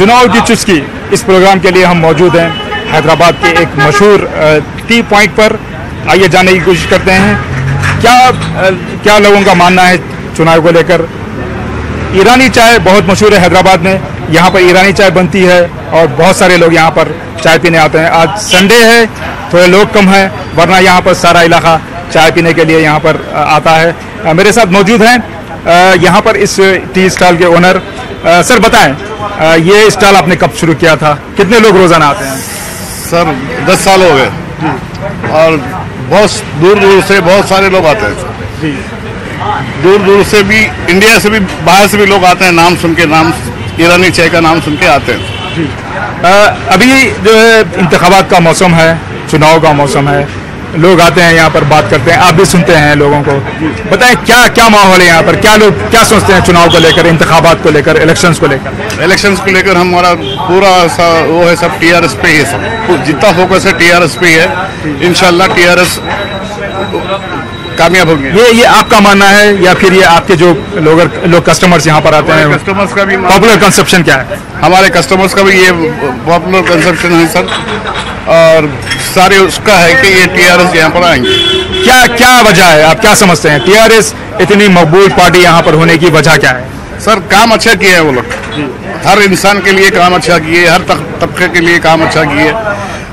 चुनाव की चुस्की इस प्रोग्राम के लिए हम मौजूद हैं हैदराबाद के एक मशहूर टी पॉइंट पर। आइए जानने की कोशिश करते हैं क्या लोगों का मानना है चुनाव को लेकर। ईरानी चाय बहुत मशहूर है हैदराबाद में, यहाँ पर ईरानी चाय बनती है और बहुत सारे लोग यहाँ पर चाय पीने आते हैं। आज संडे है, थोड़े लोग कम हैं, वरना यहाँ पर सारा इलाका चाय पीने के लिए यहाँ पर आता है। मेरे साथ मौजूद हैं यहाँ पर इस टी स्टॉल के ओनर। सर बताएं, ये स्टॉल आपने कब शुरू किया था, कितने लोग रोजाना आते हैं? सर 10 साल हो गए और बहुत दूर दूर से बहुत सारे लोग आते हैं। दूर दूर से भी, इंडिया से भी, बाहर से भी लोग आते हैं। नाम सुन के, नाम ईरानी चाय का नाम सुन के आते हैं। अभी जो है इंतखाबात का मौसम है, चुनाव का मौसम है, लोग आते हैं यहाँ पर बात करते हैं, आप भी सुनते हैं लोगों को। बताएं क्या माहौल है यहाँ पर, क्या लोग क्या सोचते हैं चुनाव को लेकर, इंतखाबात को लेकर, इलेक्शंस को लेकर? इलेक्शंस को लेकर हमारा पूरा वो है सब टीआरएस पे है। सब जितना फोकस है टीआरएस पे है। इंशाल्लाह टीआरएस कामयाब होंगे। ये आपका मानना है या फिर ये आपके जो लोग कस्टमर्स यहाँ पर आते हैं, कस्टमर्स का भी पॉपुलर कंसेप्शन क्या है? हमारे कस्टमर्स का भी ये पॉपुलर कंसेप्शन है सर, और सारे उसका है कि ये टीआरएस यहाँ पर आएंगे। क्या वजह है, आप क्या समझते हैं टीआरएस इतनी मकबूल पार्टी यहाँ पर होने की वजह क्या है? सर काम अच्छा किया है वो लोग, हर इंसान के लिए काम अच्छा किए, हर तबके के लिए काम अच्छा किए।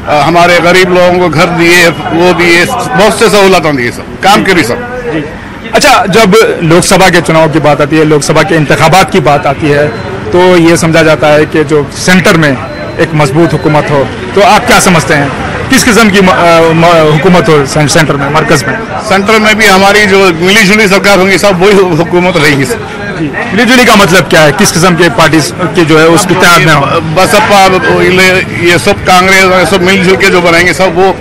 हमारे गरीब लोगों को घर दिए, वो दिए, बहुत से सहूलतें दिए, सब काम के भी सब। अच्छा, जब लोकसभा के चुनाव की बात आती है, लोकसभा के इंतखाबात की बात आती है, तो ये समझा जाता है कि जो सेंटर में एक मजबूत हुकूमत हो। तो आप क्या समझते हैं किस किस्म की हुकूमत हो सेंटर में, मरकज में? सेंटर में भी हमारी जो मिली जुली सरकार होंगी, सब वही हुकूमत रहेगी सर। मिली जुली का मतलब क्या है, किस किस्म के पार्टी की जो है उसके तहत में हो? बसपा, ये सब कांग्रेस, सब मिलजुल के जो बनाएंगे सब वो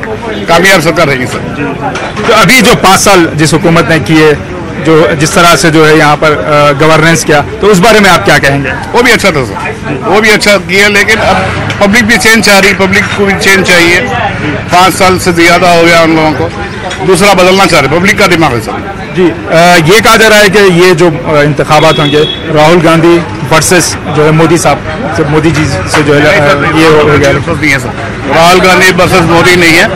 कामयाब सरकार रहेगी सर। तो अभी जो 5 साल जिस हुकूमत ने किए, जो जिस तरह से जो है यहाँ पर गवर्नेंस किया, तो उस बारे में आप क्या कहेंगे? वो भी अच्छा था सर, वो भी अच्छा किया, लेकिन अब पब्लिक भी चेंज चाह रही, पब्लिक को भी चेंज चाहिए। 5 साल से ज़्यादा हो गया उन लोगों को, दूसरा बदलना चाह रहे, पब्लिक का दिमाग है सर। जी, ये कहा जा रहा है कि ये जो इंतखाबात होंगे राहुल गांधी वर्सेस जो है मोदी साहब, मोदी जी से जो है ये हो गया। नहीं है सर, राहुल गांधी वर्सेस मोदी नहीं है,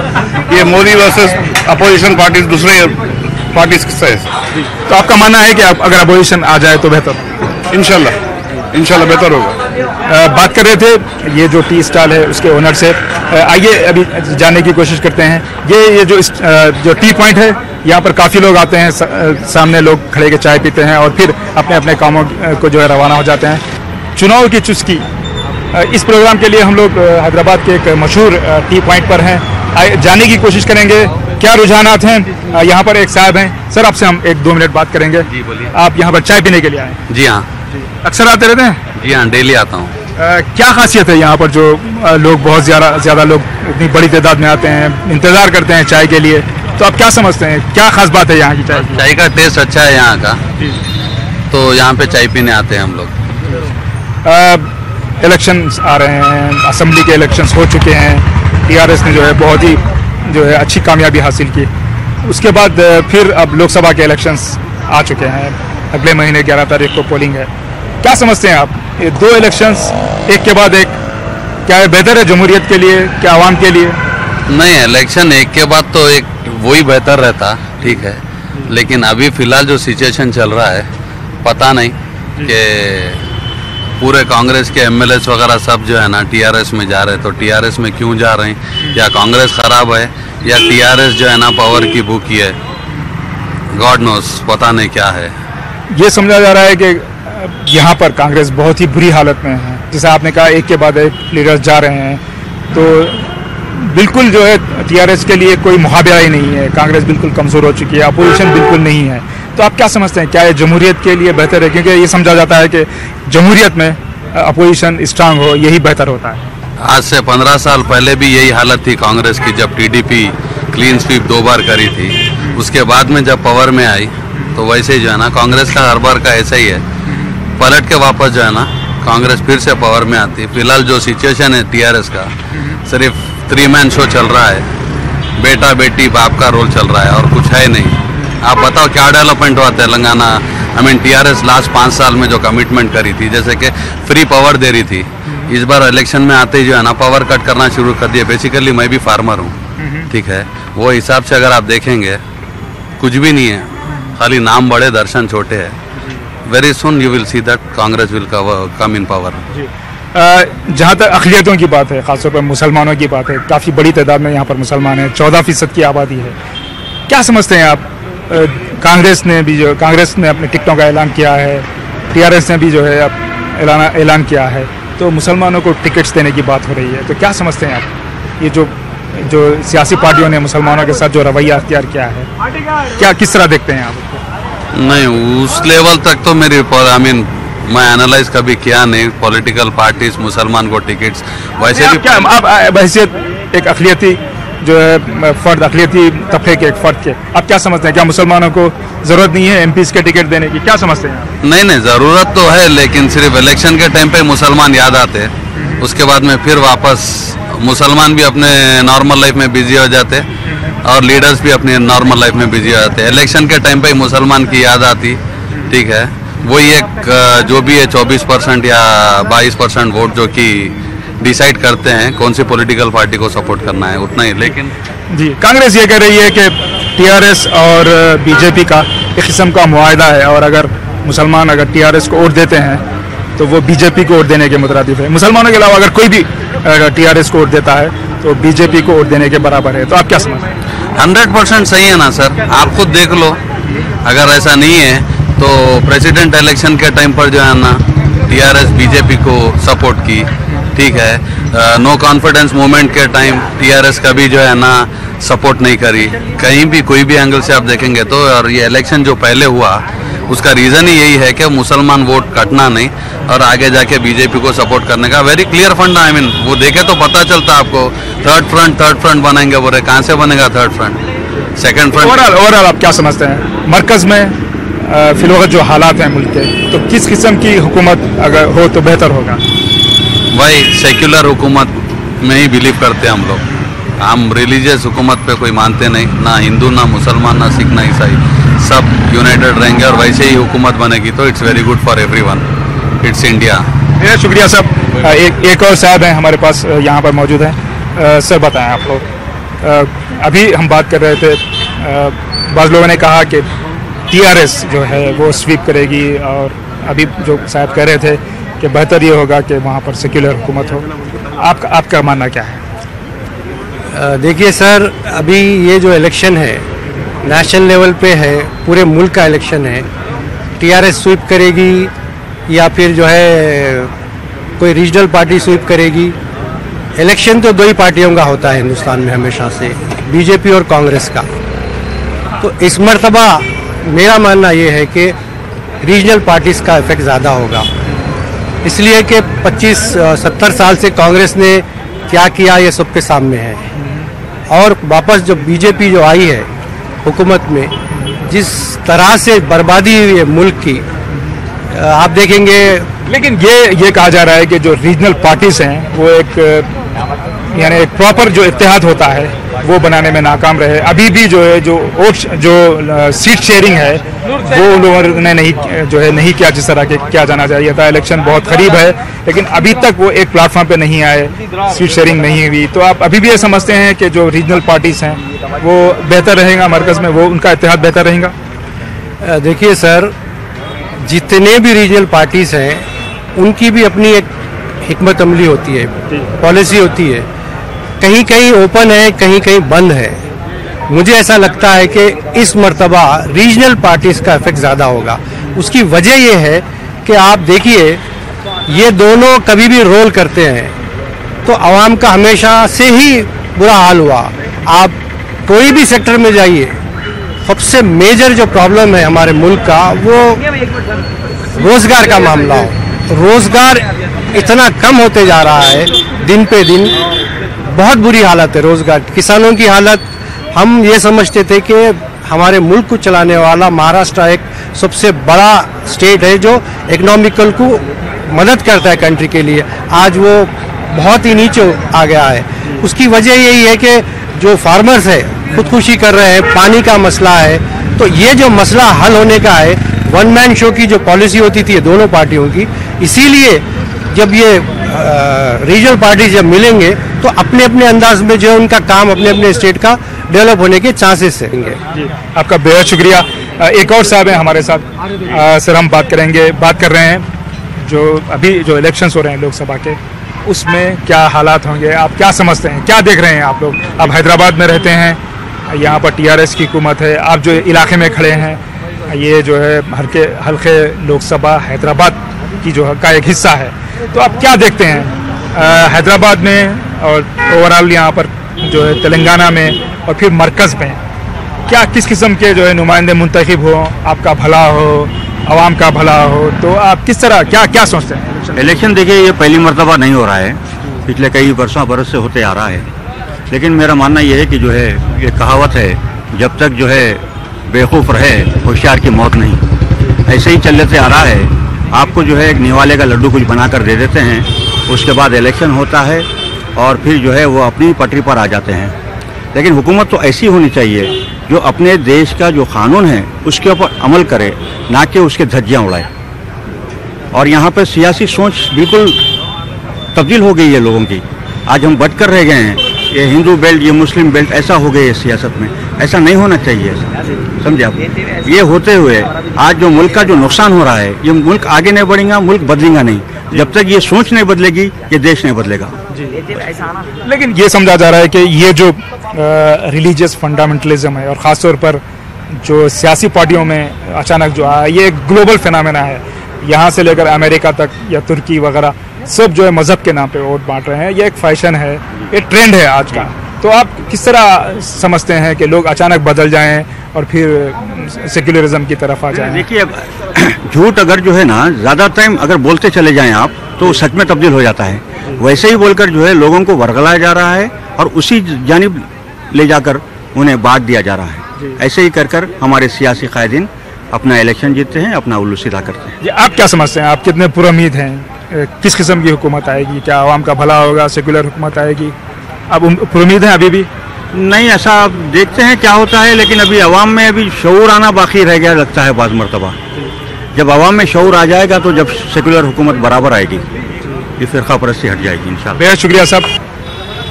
ये मोदी वर्सेस अपोजिशन पार्टी, दूसरे पार्टी से है। तो आपका मानना है कि अगर अपोजिशन आ जाए तो बेहतर? इंशाल्लाह बेहतर होगा। बात कर रहे थे ये जो टी स्टॉल है उसके ओनर से। आइए अभी जानने की कोशिश करते हैं। ये जो टी पॉइंट है, यहाँ पर काफ़ी लोग आते हैं, सामने लोग खड़े के चाय पीते हैं और फिर अपने अपने कामों को जो है रवाना हो जाते हैं। चुनाव की चुस्की इस प्रोग्राम के लिए हम लोग हैदराबाद के एक मशहूर टी पॉइंट पर हैं। जानने की कोशिश करेंगे क्या रुझानात हैं। यहाँ पर एक साहब हैं, सर आपसे हम 1-2 मिनट बात करेंगे। जी बोलिए। आप यहाँ पर चाय पीने के लिए आए? जी हाँ। अक्सर आते रहते हैं? जी हाँ, डेली आता हूँ। क्या खासियत है यहाँ पर जो लोग बहुत ज़्यादा लोग इतनी बड़ी तादाद में आते हैं, इंतज़ार करते हैं चाय के लिए? तो आप क्या समझते हैं, क्या खास बात है यहाँ की चाय? चाय का टेस्ट अच्छा है यहाँ का, तो यहाँ पे चाय पीने आते हैं हम लोग। इलेक्शंस आ रहे हैं, असेंबली के इलेक्शंस हो चुके हैं, टीआरएस ने जो है बहुत ही जो है अच्छी कामयाबी हासिल की। उसके बाद फिर अब लोकसभा के इलेक्शंस आ चुके हैं, अगले महीने 11 तारीख को पोलिंग है। क्या समझते हैं आप, ये 2 इलेक्शंस एक के बाद एक, क्या है बेहतर है जमहूरियत के लिए, क्या आवाम के लिए? नहीं, इलेक्शन एक के बाद तो एक वही बेहतर रहता, ठीक है, लेकिन अभी फिलहाल जो सिचुएशन चल रहा है, पता नहीं कि पूरे कांग्रेस के एमएलएस वगैरह सब जो है ना टीआरएस में जा रहे हैं, तो टीआरएस में क्यों जा रहे हैं? या कांग्रेस खराब है या टीआरएस जो है ना पावर की भूखी है, गॉड नोस, पता नहीं क्या है। ये समझा जा रहा है कि यहाँ पर कांग्रेस बहुत ही बुरी हालत में है, जैसे आपने कहा एक के बाद एक लीडर्स जा रहे हैं, तो बिल्कुल जो है टीआरएस के लिए कोई मुकाबला ही नहीं है, कांग्रेस बिल्कुल कमज़ोर हो चुकी है, अपोजिशन बिल्कुल नहीं है। तो आप क्या समझते हैं, क्या ये जमहूरियत के लिए बेहतर है? क्योंकि ये समझा जाता है कि जमहूरियत में अपोजिशन स्ट्रांग हो, यही बेहतर होता है। आज से 15 साल पहले भी यही हालत थी कांग्रेस की, जब टीडीपी क्लीन स्वीप 2 बार करी थी। उसके बाद में जब पावर में आई तो वैसे ही जो है ना कांग्रेस का हर बार का ऐसा ही है, पलट के वापस जो है ना कांग्रेस फिर से पावर में आती है। फिलहाल जो सिचुएशन है टीआरएस का, सिर्फ 3 मैन शो चल रहा है, बेटा बेटी बाप का रोल चल रहा है और कुछ है नहीं। आप बताओ क्या डेवलपमेंट हुआ Telangana? I mean TRS last 5 साल में जो कमिटमेंट करी थी, जैसे कि फ्री पावर दे रही थी, इस बार इलेक्शन में आते ही जो है ना पावर कट करना शुरू कर दिया। बेसिकली मैं भी फार्मर हूँ, ठीक है, वो हिसाब से अगर आप देखेंगे कुछ भी नहीं है, खाली नाम बड़े दर्शन छोटे है। Very soon you will see that Congress will come in power. जहाँ तक अक़लियतों की बात है, ख़ासतौर पर मुसलमानों की बात है, काफ़ी बड़ी तादाद में यहाँ पर मुसलमान हैं, 14% की आबादी है। क्या समझते हैं आप? कांग्रेस ने अपने टिकटों का ऐलान किया है, टीआरएस ने भी जो है ऐलान किया है, तो मुसलमानों को टिकट्स देने की बात हो रही है, तो क्या समझते हैं आप ये जो सियासी पार्टियों ने मुसलमानों के साथ जो रवैया अख्तियार किया है, क्या किस तरह देखते हैं आप? नहीं, उस लेवल तक तो मेरी मैं एनालाइज कभी किया नहीं। पॉलिटिकल पार्टीज मुसलमान को टिकट्स वैसे भी क्या आप हैसियत एक अक़लियती जो है फर्द, अक़लियती तबके के एक फर्द के, आप क्या समझते हैं? क्या मुसलमानों को ज़रूरत नहीं है एमपीज़ के टिकट देने की? क्या समझते हैं आप? नहीं, ज़रूरत तो है, लेकिन सिर्फ इलेक्शन के टाइम पे मुसलमान याद आते हैं, उसके बाद में फिर वापस मुसलमान भी अपने नॉर्मल लाइफ में बिजी हो जाते और लीडर्स भी अपने नॉर्मल लाइफ में बिजी हो जाते। इलेक्शन के टाइम पे मुसलमान की याद आती, ठीक है, वही एक जो भी है 24% या 22% वोट जो कि डिसाइड करते हैं कौन सी पॉलिटिकल पार्टी को सपोर्ट करना है, उतना ही। लेकिन जी, कांग्रेस ये कह रही है कि टीआरएस और बीजेपी का एक किस्म का मुआहदा है, और अगर मुसलमान अगर टीआरएस को वोट देते हैं तो वो बीजेपी को वोट देने के मुतरादिफ है। मुसलमानों के अलावा अगर कोई भी टीआरएस को वोट देता है तो बीजेपी को वोट देने के बराबर है। तो आप क्या समझते हैं? 100% सही है ना सर, आप खुद देख लो। अगर ऐसा नहीं है तो प्रेसिडेंट इलेक्शन के टाइम पर जो है ना टीआरएस बीजेपी को सपोर्ट की, ठीक है, नो कॉन्फिडेंस मूवमेंट के टाइम टीआरएस कभी जो है ना सपोर्ट नहीं करी, कहीं भी कोई भी एंगल से आप देखेंगे तो। और ये इलेक्शन जो पहले हुआ उसका रीज़न ही यही है कि मुसलमान वोट कटना नहीं और आगे जाके बीजेपी को सपोर्ट करने का very clear fund. I mean वो देखे तो पता चलता आपको। थर्ड फ्रंट बनाएंगे बोले, कहाँ से बनेगा third front, second front? Overall आप क्या समझते हैं मरकज़ में फिलहाल जो हालात हैं मुल्क के, तो किस किस्म की हुकूमत अगर हो तो बेहतर होगा? भाई सेक्युलर हुकूमत में ही बिलीव करते हैं हम लोग। हम रिलीजियस हुकूमत पे कोई मानते नहीं, ना हिंदू, ना मुसलमान, ना सिख, ना ईसाई, सब यूनाइटेड रहेंगे और वैसे ही हुकूमत बनेगी तो it's very good for everyone, it's India. शुक्रिया साहब। एक और साहब हैं हमारे पास यहाँ पर मौजूद हैं। सर बताएं आप लोग, अभी हम बात कर रहे थे, बाज़ लोगों ने कहा कि टीआरएस जो है वो स्वीप करेगी, और अभी जो साहब कह रहे थे कि बेहतर ये होगा कि वहाँ पर सेक्युलर हुकूमत हो। आपका मानना क्या है? देखिए सर, अभी ये जो इलेक्शन है नेशनल लेवल पे है, पूरे मुल्क का इलेक्शन है। टीआरएस स्वीप करेगी या फिर जो है कोई रीजनल पार्टी स्वीप करेगी। इलेक्शन तो दो ही पार्टियों का होता है हिंदुस्तान में हमेशा से, बीजेपी और कांग्रेस का। तो इस मर्तबा मेरा मानना ये है कि रीजनल पार्टीज़ का इफेक्ट ज़्यादा होगा, इसलिए कि 25-70 साल से कांग्रेस ने क्या किया ये सबके सामने है। और वापस जो बीजेपी जो आई है हुकूमत में, जिस तरह से बर्बादी हुई है मुल्क की, आप देखेंगे। लेकिन ये कहा जा रहा है कि जो रीजनल पार्टीज हैं वो एक यानी एक प्रॉपर जो इत्तेहाद होता है वो बनाने में नाकाम रहे। अभी भी जो है जो सीट शेयरिंग है वो उन लोगों ने नहीं किया जिस तरह के किया जाना चाहिए था। इलेक्शन बहुत करीब है लेकिन अभी तक वो एक प्लेटफॉर्म पे नहीं आए, सीट शेयरिंग नहीं हुई। तो आप अभी भी ये समझते हैं कि जो रीजनल पार्टीज हैं वो बेहतर रहेगा, मरकज़ में वो उनका इत्तेहाद बेहतर रहेगा? देखिए सर, जितने भी रीजनल पार्टीज हैं उनकी भी अपनी एक हिकमत अमली होती है, पॉलिसी होती है। कहीं कहीं ओपन है, कहीं कहीं बंद है। मुझे ऐसा लगता है कि इस मर्तबा रीजनल पार्टीज का इफेक्ट ज़्यादा होगा। उसकी वजह यह है कि आप देखिए ये दोनों कभी भी रोल करते हैं तो आवाम का हमेशा से ही बुरा हाल हुआ। आप कोई भी सेक्टर में जाइए, सबसे मेजर जो प्रॉब्लम है हमारे मुल्क का वो रोज़गार का मामला हो। रोज़गार इतना कम होते जा रहा है दिन पे दिन, बहुत बुरी हालत है रोज़गार। किसानों की हालत, हम ये समझते थे कि हमारे मुल्क को चलाने वाला महाराष्ट्र एक सबसे बड़ा स्टेट है जो इकोनॉमिकल को मदद करता है कंट्री के लिए, आज वो बहुत ही नीचे आ गया है। उसकी वजह यही है कि जो फार्मर्स है खुदकुशी कर रहे हैं, पानी का मसला है, तो ये जो मसला हल होने का है, वन मैन शो की जो पॉलिसी होती थी दोनों पार्टियों की, इसीलिए जब ये रीजनल पार्टी जब मिलेंगे तो अपने अपने अंदाज में जो है उनका काम अपने अपने स्टेट का डेवलप होने के चांसेस रहेंगे। जी, आपका बेहद शुक्रिया। एक और साहब हैं हमारे साथ, सर हम बात कर रहे हैं जो अभी जो इलेक्शंस हो रहे हैं लोकसभा के, उसमें क्या हालात होंगे, आप क्या समझते हैं, क्या देख रहे हैं आप लोग? आप हैदराबाद में रहते हैं, यहाँ पर टीआरएस की हुकूमत है, आप जो इलाके में खड़े हैं, ये जो है हल्के लोकसभा हैदराबाद की जो का एक हिस्सा है, तो आप क्या देखते हैं हैदराबाद में और ओवरऑल यहाँ पर जो है तेलंगाना में और फिर मरकज़ में क्या किस किस्म के जो है नुमाइंदे मुंतखब हो, आपका भला हो, आवाम का भला हो, तो आप किस तरह क्या सोचते हैं? इलेक्शन देखिए ये पहली मरतबा नहीं हो रहा है, पिछले कई बरस से होते आ रहा है, लेकिन मेरा मानना ये है कि जो है ये कहावत है, जब तक जो है बेवकूफ़ रहे होशियार की मौत नहीं, ऐसे ही चलते आ रहा है। आपको जो है एक निवाले का लड्डू कुछ बनाकर दे देते हैं, उसके बाद इलेक्शन होता है और फिर जो है वो अपनी पटरी पर आ जाते हैं। लेकिन हुकूमत तो ऐसी होनी चाहिए जो अपने देश का जो कानून है उसके ऊपर अमल करे, ना कि उसके धज्जियाँ उड़ाए। और यहाँ पर सियासी सोच बिल्कुल तब्दील हो गई है लोगों की। आज हम बट कर रह गए हैं, ये हिंदू बेल्ट, ये मुस्लिम बेल्ट, ऐसा हो गया है सियासत में। ऐसा नहीं होना चाहिए, समझे आप? ये होते हुए आज जो मुल्क का जो नुकसान हो रहा है, ये मुल्क आगे नहीं बढ़ेगा, मुल्क बदलेगा नहीं। जब तक ये सोच नहीं बदलेगी, ये देश नहीं बदलेगा। लेकिन ये समझा जा रहा है कि ये जो रिलीजियस फंडामेंटलिज्म है और ख़ासतौर पर जो सियासी पार्टियों में अचानक जो आया, ये एक ग्लोबल फिनोमेना है। यहाँ से लेकर अमेरिका तक या तुर्की वगैरह सब जो है मज़हब के नाम पे वोट बांट रहे हैं। ये एक फैशन है, एक ट्रेंड है आज का। तो आप किस तरह समझते हैं कि लोग अचानक बदल जाएं और फिर सेक्युलरिज्म की तरफ आ जाएं? देखिए, झूठ अगर जो है ना ज़्यादा टाइम अगर बोलते चले जाएं आप, तो सच में तब्दील हो जाता है। वैसे ही बोलकर जो है लोगों को वर्गलाया जा रहा है और उसी जानिब ले जाकर उन्हें बांट दिया जा रहा है। ऐसे ही कर हमारे सियासी कायदीन अपना इलेक्शन जीतते हैं, अपना उल्लू सीधा करते हैं। आप क्या समझते हैं, आप कितने पुरुम्मीद हैं? किस किस्म की हुकूमत आएगी? क्या आवाम का भला होगा, सेकुलर हुकूमत आएगी? आप पुरुम्मीद हैं अभी भी? नहीं, ऐसा आप देखते हैं क्या होता है, लेकिन अभी अवाम में अभी शऊर आना बाकी रह गया लगता है बाज़ मरतबा। जब अवाम में शऊर आ जाएगा तो जब सेकुलर हुकूमत बराबर आएगी, ये फिरका परस्ती हट जाएगी इंशाल्लाह। बेहद शुक्रिया साहब।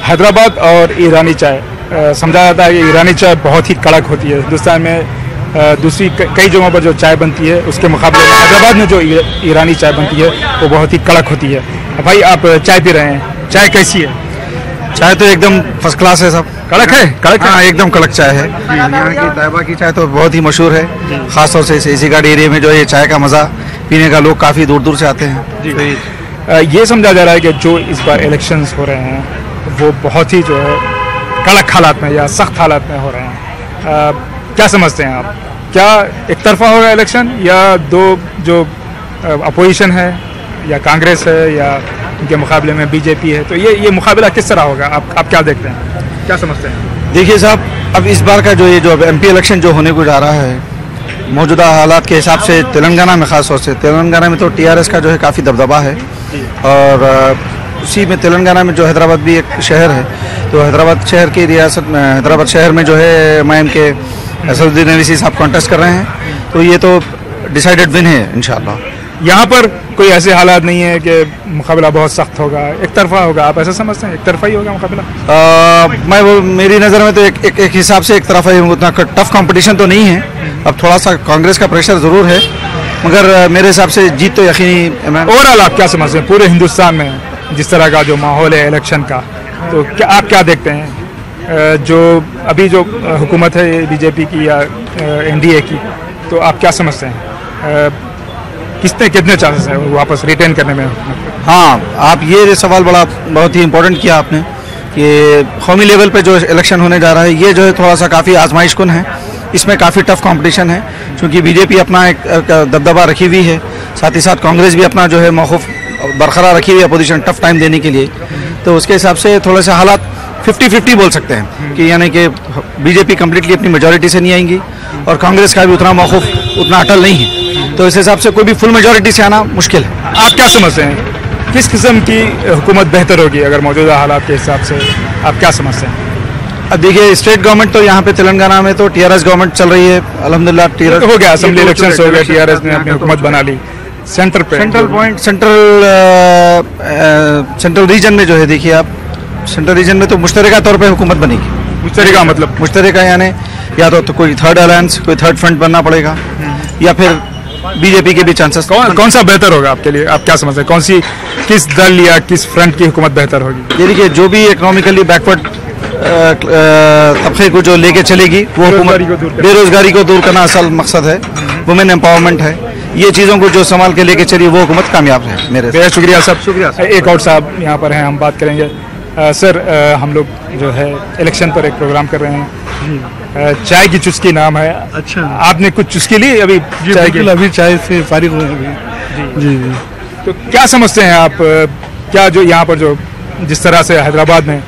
हैदराबाद और ईरानी चाय, समझा जाता है कि ईरानी चाय बहुत ही कड़क होती है। हिंदुस्तान में दूसरी कई जगहों पर जो चाय बनती है उसके मुकाबले में हैदराबाद में जो ईरानी चाय बनती है वो बहुत ही कड़क होती है। भाई आप चाय पी रहे हैं, चाय कैसी है? चाय तो एकदम फर्स्ट क्लास है, सब कड़क है। कड़क हाँ, एकदम कड़क चाय है। यहाँ की तैयबा की चाय तो बहुत ही मशहूर है, खासतौर से एसी गार्ड एरिया में जो ये चाय का मज़ा पीने का लोग काफ़ी दूर दूर से आते हैं। ये समझा जा रहा है कि जो इस बार इलेक्शंस हो रहे हैं वो बहुत ही जो है कड़क हालात में या सख्त हालात में हो रहे हैं। क्या समझते हैं आप, क्या एक तरफा होगा इलेक्शन या दो जो अपोजिशन है या कांग्रेस है या उनके मुकाबले में बीजेपी है, तो ये मुकाबला किस तरह होगा? आप क्या देखते हैं, क्या समझते हैं? देखिए साहब, अब इस बार का जो ये जो एमपी इलेक्शन जो होने को जा रहा है, मौजूदा हालात के हिसाब से तेलंगाना में, ख़ास तौर से तेलंगाना में तो टीआरएस का जो है काफ़ी दबदबा है। और उसी में तेलंगाना में जो हैदराबाद भी एक शहर है, तो हैदराबाद शहर की रियासत में, हैदराबाद शहर में जो है एमआईएम के असदुद्दीन ओवैसी साहब कॉन्टेस्ट कर रहे हैं, तो ये तो डिसाइडेड विन है इंशाल्लाह। यहाँ पर कोई ऐसे हालात नहीं है कि मुकाबला बहुत सख्त होगा, एक तरफा होगा? आप ऐसा समझते हैं एक तरफा ही होगा मुकाबला? मेरी नज़र में तो एक हिसाब से एक तरफा ही, उतना टफ कंपटीशन तो नहीं है। अब थोड़ा सा कांग्रेस का प्रेशर ज़रूर है, मगर मेरे हिसाब से जीत तो यकीनी। ओवरऑल आप क्या समझते हैं पूरे हिंदुस्तान में जिस तरह का जो माहौल है इलेक्शन का, तो क्या आप क्या देखते हैं? जो अभी जो हुकूमत है बीजेपी की या एनडीए की, तो आप क्या समझते हैं कितने चांसेस हैं वापस रिटेन करने में? हाँ, आप ये सवाल बहुत ही इम्पोर्टेंट किया आपने कि कौमी लेवल पे जो इलेक्शन होने जा रहा है, ये जो है थोड़ा सा काफ़ी आजमाइशकुन है। इसमें काफ़ी टफ कंपटीशन है, क्योंकि बीजेपी अपना एक दबदबा रखी हुई है, साथ ही साथ कांग्रेस भी अपना जो है मौक़िफ़ बरकरार रखी हुई है अपोजिशन टफ टाइम देने के लिए। तो उसके हिसाब से थोड़े से हालात 50-50 बोल सकते हैं कि यानी कि बीजेपी कम्प्लीटली अपनी मेजॉरिटी से नहीं आएंगी और कांग्रेस का भी उतना मौक़िफ़ उतना अटल नहीं है, तो इस हिसाब से कोई भी फुल मेजॉरिटी से आना मुश्किल है। आप क्या समझते हैं किस किस्म की हुकूमत बेहतर होगी अगर मौजूदा हालात के हिसाब से? आप क्या समझते हैं? अब देखिए स्टेट गवर्नमेंट तो यहाँ पे तेलंगाना में तो टीआरएस गवर्नमेंट चल रही है, अल्हम्दुलिल्लाह टीआरएस हो गया, असेंबली इलेक्शंस हो गए, टीआरएस ने अपनी हुकूमत बना ली। सेंटर पे सेंट्रल रीजन में जो है, देखिए आप सेंट्रल रीजन में तो मुश्तरका तौर पे हुकूमत बनेगी। मुश्तरका मतलब मुश्तरका यानी या तो कोई थर्ड अलायंस, कोई थर्ड फ्रंट बनना पड़ेगा, या फिर बीजेपी के भी चांसेस। कौन सा बेहतर होगा आपके लिए? आप क्या समझते हैं, किस दल या किस फ्रंट की हुकूमत बेहतर होगी? ये देखिए, जो भी इकोनॉमिकली बैकवर्ड तबके को जो लेके चलेगी वो बेरोजगारी को दूर करना असल मकसद है, वुमेन एम्पावरमेंट है, ये चीज़ों को जो संभाल के लेके चली वो हुकूमत कामयाब है। मेरे बेहद शुक्रिया साहब। शुक्रिया। एक और साहब यहाँ पर हैं, हम बात करेंगे। सर, हम लोग जो है इलेक्शन पर एक प्रोग्राम कर रहे हैं, चाय की चुस्की नाम है। अच्छा, आपने कुछ चुस्की ली अभी? चाय की अभी चाय से फारिग हुए अभी। जी जी। तो क्या समझते हैं आप, क्या जो यहाँ पर जो जिस तरह से हैदराबाद में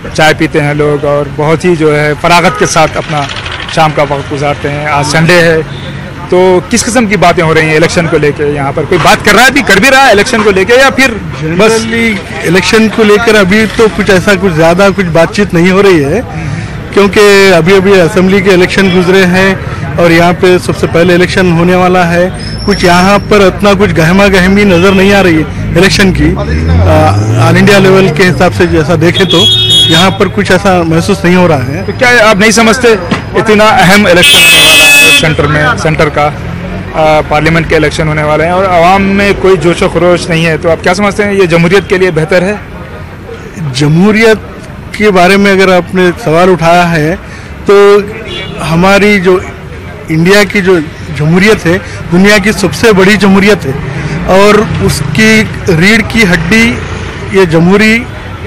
चाय पीते हैं लोग और बहुत ही जो है फरागत के साथ अपना शाम का वक्त गुजारते हैं, आज संडे है, तो किस किस्म की बातें हो रही हैं इलेक्शन को लेकर? यहाँ पर कोई बात कर रहा है, भी कर भी रहा है इलेक्शन को लेकर, या फिर बस इलेक्शन को लेकर अभी तो कुछ ऐसा कुछ ज़्यादा कुछ बातचीत नहीं हो रही है, क्योंकि अभी अभी असेंबली के इलेक्शन गुजरे हैं और यहाँ पे सबसे पहले इलेक्शन होने वाला है। कुछ यहाँ पर उतना कुछ गहमा गहमी नज़र नहीं आ रही है इलेक्शन की, ऑल इंडिया लेवल के हिसाब से जैसा देखें तो यहाँ पर कुछ ऐसा महसूस नहीं हो रहा है। तो क्या आप नहीं समझते इतना अहम इलेक्शन होने वाला है सेंटर में, सेंटर का पार्लियामेंट के इलेक्शन होने वाले हैं और आवाम में कोई जोशो खरोश नहीं है, तो आप क्या समझते हैं ये जमहूरियत के लिए बेहतर है? जमहूरियत के बारे में अगर आपने सवाल उठाया है तो हमारी जो इंडिया की जो जमहूरियत है दुनिया की सबसे बड़ी जमहूरियत है और उसकी रीढ़ की हड्डी ये जमहूरी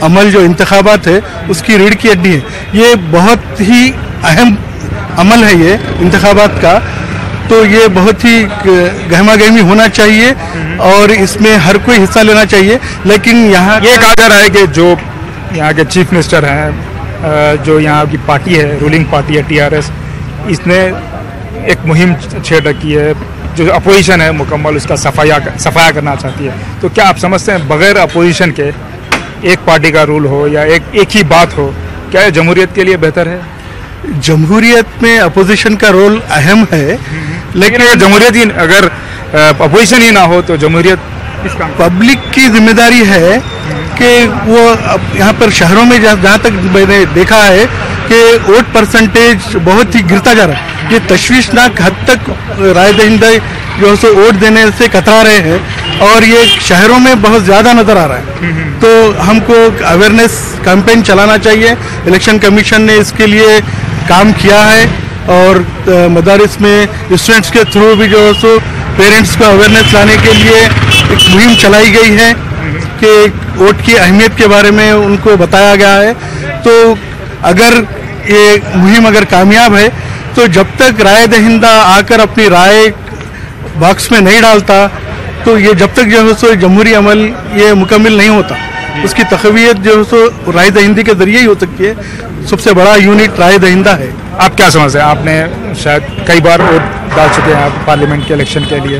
अमल जो इंतखाबात है उसकी रीढ़ की हड्डी है। ये बहुत ही अहम अमल है ये इंतखाबात का, तो ये बहुत ही गहमा गहमी होना चाहिए और इसमें हर कोई हिस्सा लेना चाहिए। लेकिन यहाँ ये कहा जा रहा है कि जो यहाँ के चीफ मिनिस्टर हैं, जो यहाँ की पार्टी है, रूलिंग पार्टी है टीआरएस, इसने एक मुहिम छेड़ रखी है, जो अपोजिशन है मुकम्मल उसका सफाया करना चाहती है। तो क्या आप समझते हैं बगैर अपोजिशन के एक पार्टी का रूल हो या एक ही बात हो, क्या ये जमहूरियत के लिए बेहतर है? जमहूरियत में अपोजिशन का रोल अहम है, लेकिन अगर जमहूरियत ही, अगर अपोजिशन ही ना हो तो जमहूरियत किसका? पब्लिक की जिम्मेदारी है कि वो यहाँ पर शहरों में जहाँ तक मैंने देखा है कि वोट परसेंटेज बहुत ही गिरता जा रहा है। ये तशवीशनाक हद तक राय दहिंदा जो है वोट देने से कतरा रहे हैं और ये शहरों में बहुत ज़्यादा नज़र आ रहा है। तो हमको अवेयरनेस कैंपेन चलाना चाहिए। इलेक्शन कमीशन ने इसके लिए काम किया है और मदारिस में स्टूडेंट्स के थ्रू भी जो है सो पेरेंट्स को अवेयरनेस लाने के लिए एक मुहिम चलाई गई है कि वोट की अहमियत के बारे में उनको बताया गया है। तो अगर ये मुहिम अगर कामयाब है तो जब तक राय दहिंदा आकर अपनी राय बॉक्स में नहीं डालता तो ये जब तक जो है सो जमहूरी अमल ये मुकम्मल नहीं होता। उसकी तक़वियत जो है सो राय दहिंदी के ज़रिए ही हो सकती है। सबसे बड़ा यूनिट राय दहिंदा है। आप क्या समझते हैं? आपने शायद कई बार वोट डाल चुके हैं आप पार्लियामेंट के इलेक्शन के लिए,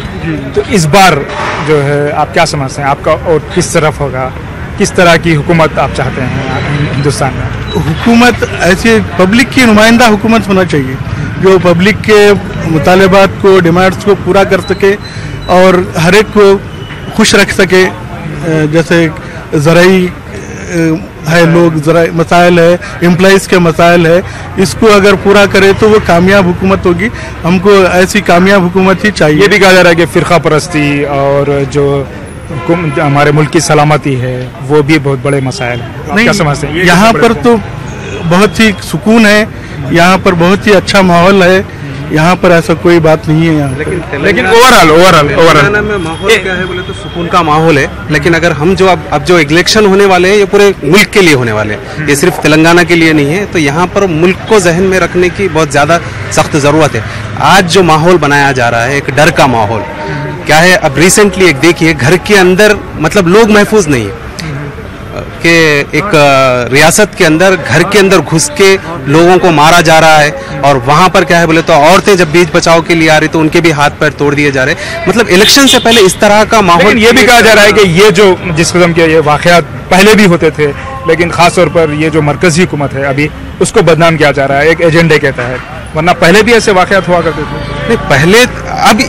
तो इस बार जो है आप क्या समझते हैं आपका वोट किस तरफ होगा? किस तरह की हुकूमत आप चाहते हैं हिंदुस्तान में? हुकूमत ऐसी पब्लिक की नुमाइंदा हुकूमत होना चाहिए जो पब्लिक के मुतालबात को, डिमांड्स को पूरा कर सके और हर एक को खुश रख सके। जैसे ज़राई है, लोग ज़राई मसाइल है, एम्प्लॉइज़ के मसाइल है, इसको अगर पूरा करे तो वो कामयाब हुकूमत होगी। हमको ऐसी कामयाब हुकूमत ही चाहिए। ये भी कहा जा रहा है कि फ़िरका परस्ती और जो हमारे मुल्क की सलामती है वो भी बहुत बड़े मसाइल हैं। क्या समझते हैं? यहाँ पर तो बहुत ही सुकून है, यहाँ पर बहुत ही अच्छा माहौल है, यहाँ पर ऐसा कोई बात नहीं है यहाँ। लेकिन ओवरऑल में माहौल क्या है बोले तो सुकून का माहौल है। लेकिन अगर हम जो अब जो इलेक्शन होने वाले हैं ये पूरे मुल्क के लिए होने वाले हैं, ये सिर्फ तेलंगाना के लिए नहीं है। तो यहाँ पर मुल्क को जहन में रखने की बहुत ज़्यादा सख्त ज़रूरत है। आज जो माहौल बनाया जा रहा है एक डर का माहौल क्या है। अब रिसेंटली एक देखिए घर के अंदर मतलब लोग महफूज नहीं है कि एक रियासत के अंदर घर के अंदर घुस के लोगों को मारा जा रहा है और वहाँ पर क्या है बोले तो औरतें जब बीच बचाव के लिए आ रही तो उनके भी हाथ पैर तोड़ दिए जा रहे। मतलब इलेक्शन से पहले इस तरह का माहौल। ये भी कहा जा रहा है कि ये जो जिस किस्म के ये वाक़यात पहले भी होते थे लेकिन ख़ास तौर पर ये जो मरकज़ी हुकूमत है अभी उसको बदनाम किया जा रहा है एक एजेंडे के तहत, वरना पहले भी ऐसे वाक़यात हुआ करते थे। नहीं, पहले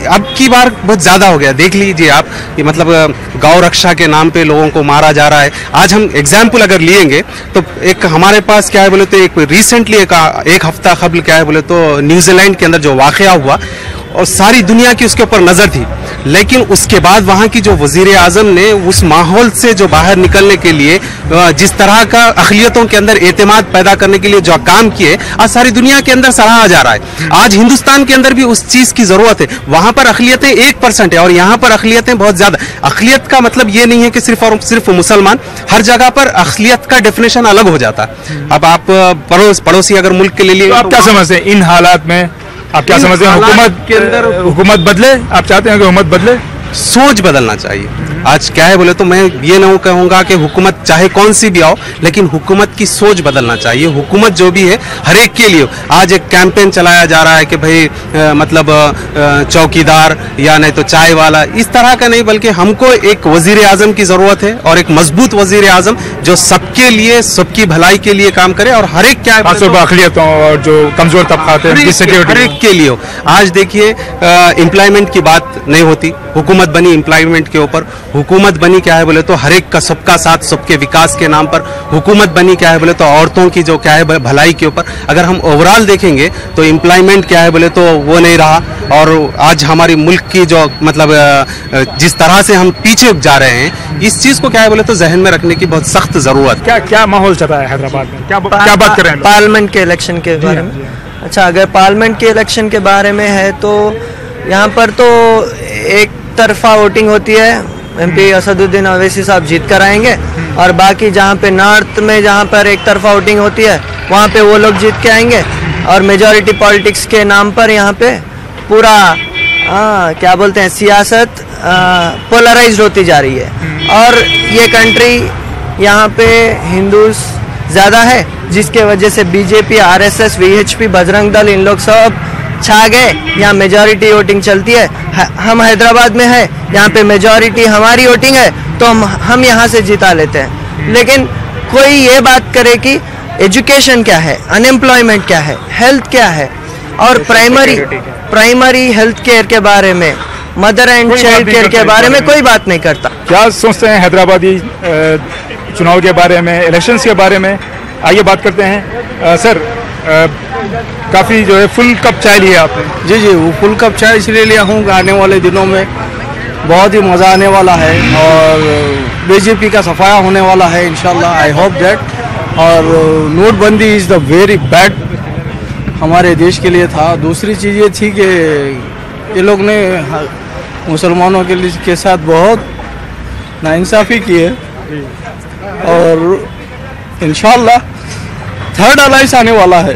अब की बार बहुत ज़्यादा हो गया। देख लीजिए आप, ये मतलब गौ रक्षा के नाम पे लोगों को मारा जा रहा है। आज हम एग्जाम्पल अगर लिएंगे तो एक हमारे पास क्या है बोले तो एक रिसेंटली एक हफ्ता कबल क्या है बोले तो न्यूजीलैंड के अंदर जो वाक़या हुआ और सारी दुनिया की उसके ऊपर नज़र थी, लेकिन उसके बाद वहाँ की जो वज़ीर आज़म ने उस माहौल से जो बाहर निकलने के लिए जिस तरह का अक़लियतों के अंदर एतमाद पैदा करने के लिए जो काम किए, आज सारी दुनिया के अंदर सराहा जा रहा है। आज हिंदुस्तान के अंदर भी उस चीज़ की ज़रूरत है। वहाँ पर अक़लियतें 1% है और यहाँ पर अक़लियतें बहुत ज़्यादा। अक़लियत का मतलब ये नहीं है कि सिर्फ और सिर्फ मुसलमान, हर जगह पर अक़लियत का डेफिनेशन अलग हो जाता है। अब आप पड़ोसी अगर मुल्क के लिए आप क्या समझते हैं इन हालात में? आप क्या समझते हैं हुकूमत के अंदर हुकूमत बदले? आप चाहते हैं कि हुकूमत बदले? सोच बदलना चाहिए। आज क्या है बोले तो मैं ये नहीं कहूँगा कि हुकूमत चाहे कौन सी भी आओ, लेकिन हुकूमत की सोच बदलना चाहिए। हुकूमत जो भी है हर एक के लिए। आज एक कैंपेन चलाया जा रहा है कि भाई मतलब चौकीदार या नहीं तो चाय वाला, इस तरह का नहीं, बल्कि हमको एक वजीर आजम की ज़रूरत है और एक मजबूत वजीर आजम जो सबके लिए, सबकी भलाई के लिए काम करे और हर एक क्या अक़लियतों और जो कमज़ोर तबक़ात हैं हर एक के लिए हो। आज देखिए एम्प्लॉयमेंट की बात नहीं होती, हुकूमत बनी एम्प्लॉयमेंट के ऊपर। हुकूमत बनी क्या है बोले तो हर एक का सबका साथ सबके विकास के नाम पर। हुकूमत बनी क्या है बोले तो औरतों की जो क्या है भलाई के ऊपर। अगर हम ओवरऑल देखेंगे तो एम्प्लॉयमेंट क्या है बोले तो वो नहीं रहा और आज हमारी मुल्क की जो मतलब जिस तरह से हम पीछे जा रहे हैं, इस चीज़ को क्या है बोले तो जहन में रखने की बहुत सख्त ज़रूरत। क्या माहौल चल रहा है हैदराबाद में? क्या बात कर रहे हैं? पार्लियामेंट के इलेक्शन के बारे में। अच्छा, अगर पार्लियामेंट के इलेक्शन के बारे में है तो यहाँ पर तो एक तरफा वोटिंग होती है। एमपी असदुद्दीन अवैसी साहब जीत कर आएंगे और बाकी जहाँ पे नॉर्थ में जहाँ पर एक तरफा वोटिंग होती है वहाँ पे वो लोग जीत के आएंगे और मेजॉरिटी पॉलिटिक्स के नाम पर यहाँ पे पूरा क्या बोलते हैं सियासत पोलराइज्ड होती जा रही है। और ये कंट्री यहाँ पे हिंदूज ज़्यादा है, जिसके वजह से BJP, RSS, VHP, Bajrang Dal, इन लोग सब छा गए। यहाँ मेजॉरिटी वोटिंग चलती है। हम हैदराबाद में है, यहाँ पे मेजॉरिटी हमारी वोटिंग है तो हम यहाँ से जिता लेते हैं। लेकिन कोई ये बात करे कि एजुकेशन क्या है, अनएम्प्लॉयमेंट क्या है, हेल्थ क्या है और प्राइमरी हेल्थ केयर के बारे में, मदर एंड चाइल्ड केयर के बारे में कोई बात नहीं करता। क्या सोचते हैं हैदराबादी चुनाव के बारे में, इलेक्शंस के बारे में? आइए बात करते हैं। सर, काफ़ी जो है फुल कप चाय लिया आपने? जी जी, वो फुल कप चाय इसलिए लिया हूँ कि आने वाले दिनों में बहुत ही मज़ा आने वाला है और बीजेपी का सफाया होने वाला है इंशाल्लाह, आई होप दैट। और नोटबंदी इज़ द वेरी बैड हमारे देश के लिए था। दूसरी चीज़ ये थी कि ये लोग ने मुसलमानों के साथ बहुत नाइंसाफ़ी की है और इंशाल्लाह थर्ड अलायंस आने वाला है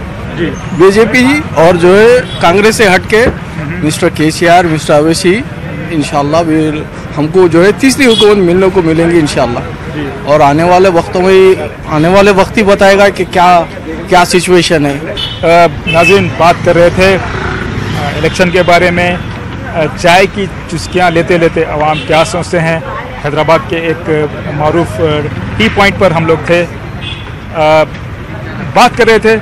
बीजेपी ही और जो है कांग्रेस से हट के मिस्टर केसीआर, मिस्टर अवैसी, इंशाल्लाह हमको जो है तीसरी हुकूमत मिलने को मिलेंगी इंशाल्लाह। और आने वाले वक्त ही बताएगा कि क्या सिचुएशन है। नाज़रीन, बात कर रहे थे इलेक्शन के बारे में। चाय की चुस्कियाँ लेते लेते अवाम क्या सोचते हैं। हैदराबाद के एक मारूफ टी पॉइंट पर हम लोग थे, बात कर रहे थे।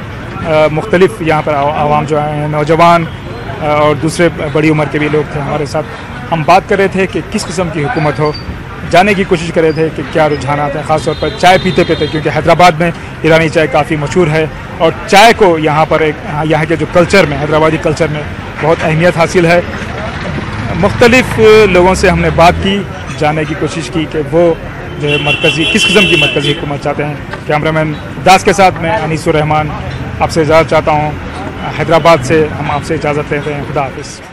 मुख्तलिफ यहाँ पर आवाम जो हैं, नौजवान और दूसरे बड़ी उम्र के भी लोग थे हमारे साथ। हम बात कर रहे थे कि किस किस्म की हुकूमत हो, जानने की कोशिश कर रहे थे कि क्या रुझानात हैं, ख़ास तौर पर चाय पीते पीते, क्योंकि हैदराबाद में ईरानी चाय काफ़ी मशहूर है और चाय को यहाँ पर यहाँ के जो कल्चर में, हैदराबादी कल्चर में बहुत अहमियत हासिल है। मुख्तलिफ लोगों से हमने बात की, जानने की कोशिश की कि वो जो है किस किस्म की मरकज़ी हुकूमत चाहते हैं। कैमरामैन दास के साथ मैं अनीसुर रहमान आपसे इजाज़त चाहता हूँ। हैदराबाद से हम आपसे इजाज़त लेते हैं। खुदा हाफिज़।